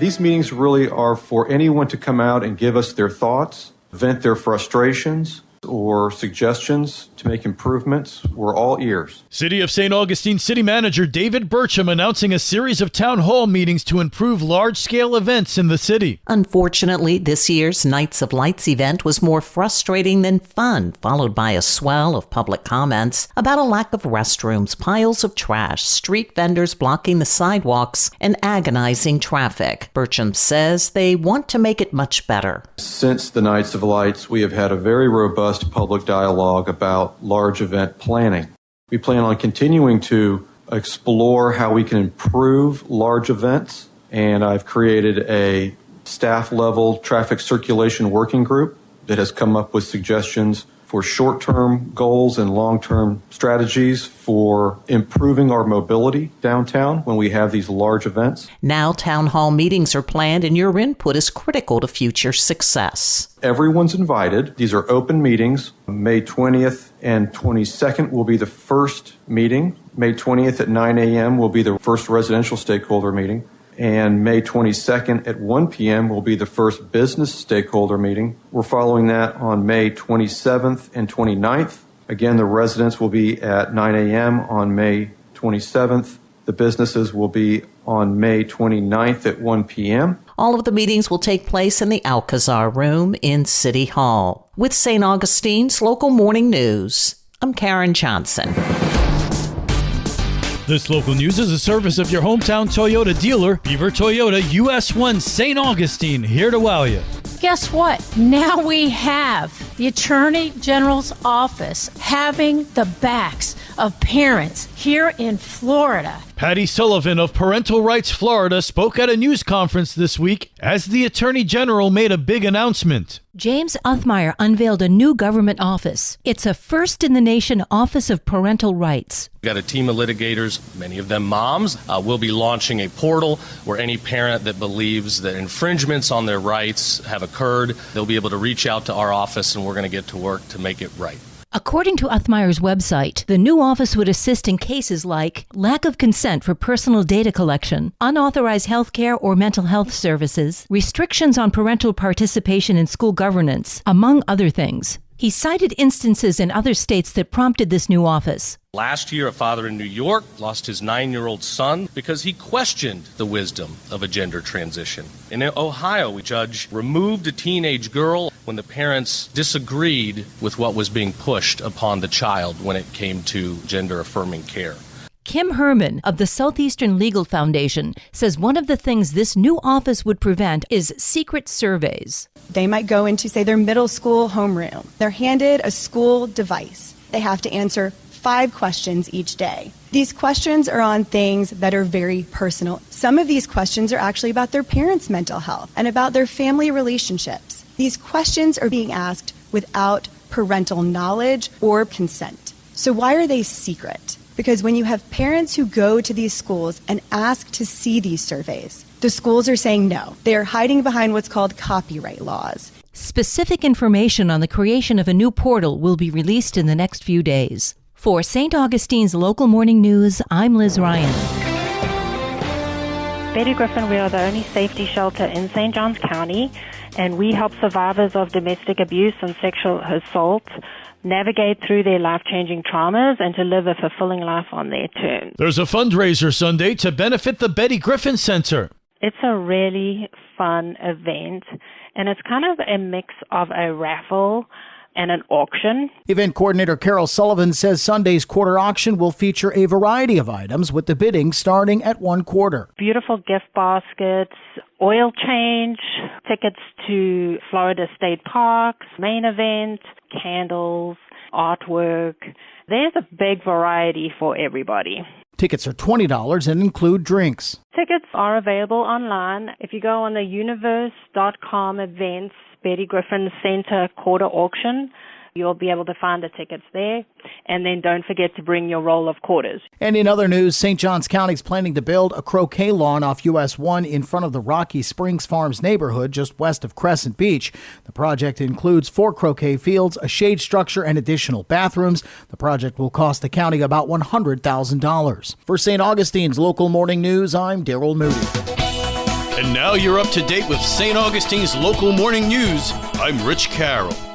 These meetings really are for anyone to come out and give us their thoughts, vent their frustrations, or suggestions to make improvements. We're all ears. City of St. Augustine City Manager David Burcham announcing a series of town hall meetings to improve large-scale events in the city. Unfortunately, this year's Nights of Lights event was more frustrating than fun, followed by a swell of public comments about a lack of restrooms, piles of trash, street vendors blocking the sidewalks, and agonizing traffic. Burcham says they want to make it much better. Since the Nights of Lights, we have had a very robust public dialogue about large event planning. We plan on continuing to explore how we can improve large events, and I've created a staff-level traffic circulation working group that has come up with suggestions for short-term goals and long-term strategies for improving our mobility downtown when we have these large events. Now town hall meetings are planned, and your input is critical to future success. Everyone's invited. These are open meetings. May 20th and 22nd will be the first meeting. May 20th at 9 a.m. will be the first residential stakeholder meeting. And May 22nd at 1 p.m. will be the first business stakeholder meeting. We're following that on May 27th and 29th. Again, the residents will be at 9 a.m. on May 27th. The businesses will be on May 29th at 1 p.m. All of the meetings will take place in the Alcazar Room in City Hall. With St. Augustine's Local Morning News, I'm Karen Johnson. This local news is a service of your hometown Toyota dealer, Beaver Toyota, US 1 St. Augustine, here to wow you. Guess what? Now we have the Attorney General's office having the backs of parents here in Florida. Patty Sullivan of Parental Rights Florida spoke at a news conference this week as the Attorney General made a big announcement. James Othmeyer unveiled a new government office. It's a first-in-the-nation Office of Parental Rights. We've got a team of litigators, many of them moms. We'll be launching a portal where any parent that believes that infringements on their rights have occurred, they'll be able to reach out to our office, and we're going to get to work to make it right. According to Othmeyer's website, the new office would assist in cases like lack of consent for personal data collection, unauthorized health care or mental health services, restrictions on parental participation in school governance, among other things. He cited instances in other states that prompted this new office. Last year, a father in New York lost his 9-year-old son because he questioned the wisdom of a gender transition. In Ohio, a judge removed a teenage girl when the parents disagreed with what was being pushed upon the child when it came to gender-affirming care. Kim Herman of the Southeastern Legal Foundation says one of the things this new office would prevent is secret surveys. They might go into, say, their middle school homeroom. They're handed a school device. They have to answer 5 questions each day. These questions are on things that are very personal. Some of these questions are actually about their parents' mental health and about their family relationships. These questions are being asked without parental knowledge or consent. So why are they secret? Because when you have parents who go to these schools and ask to see these surveys, the schools are saying no. They are hiding behind what's called copyright laws. Specific information on the creation of a new portal will be released in the next few days. For St. Augustine's Local Morning News, I'm Liz Ryan. Betty Griffin, we are the only safety shelter in St. Johns County, and we help survivors of domestic abuse and sexual assault navigate through their life-changing traumas and to live a fulfilling life on their terms. There's a fundraiser Sunday to benefit the Betty Griffin Center. It's a really fun event, and it's kind of a mix of a raffle and an auction. Event coordinator Carol Sullivan says Sunday's quarter auction will feature a variety of items with the bidding starting at $1. Beautiful gift baskets, oil change, tickets to Florida State Parks, main event, candles, artwork. There's a big variety for everybody. Tickets are $20 and include drinks. Tickets are available online. If you go on the universe.com events, Betty Griffin Center quarter auction, you'll be able to find the tickets there. And then don't forget to bring your roll of quarters. And in other news, St. Johns County is planning to build a croquet lawn off US 1 in front of the Rocky Springs Farms neighborhood just west of Crescent Beach. The project includes 4 croquet fields, a shade structure, and additional bathrooms. The project will cost the county about $100,000. For St. Augustine's Local Morning News, I'm Daryl Moody. And now you're up to date with St. Augustine's local morning news. I'm Rich Carroll.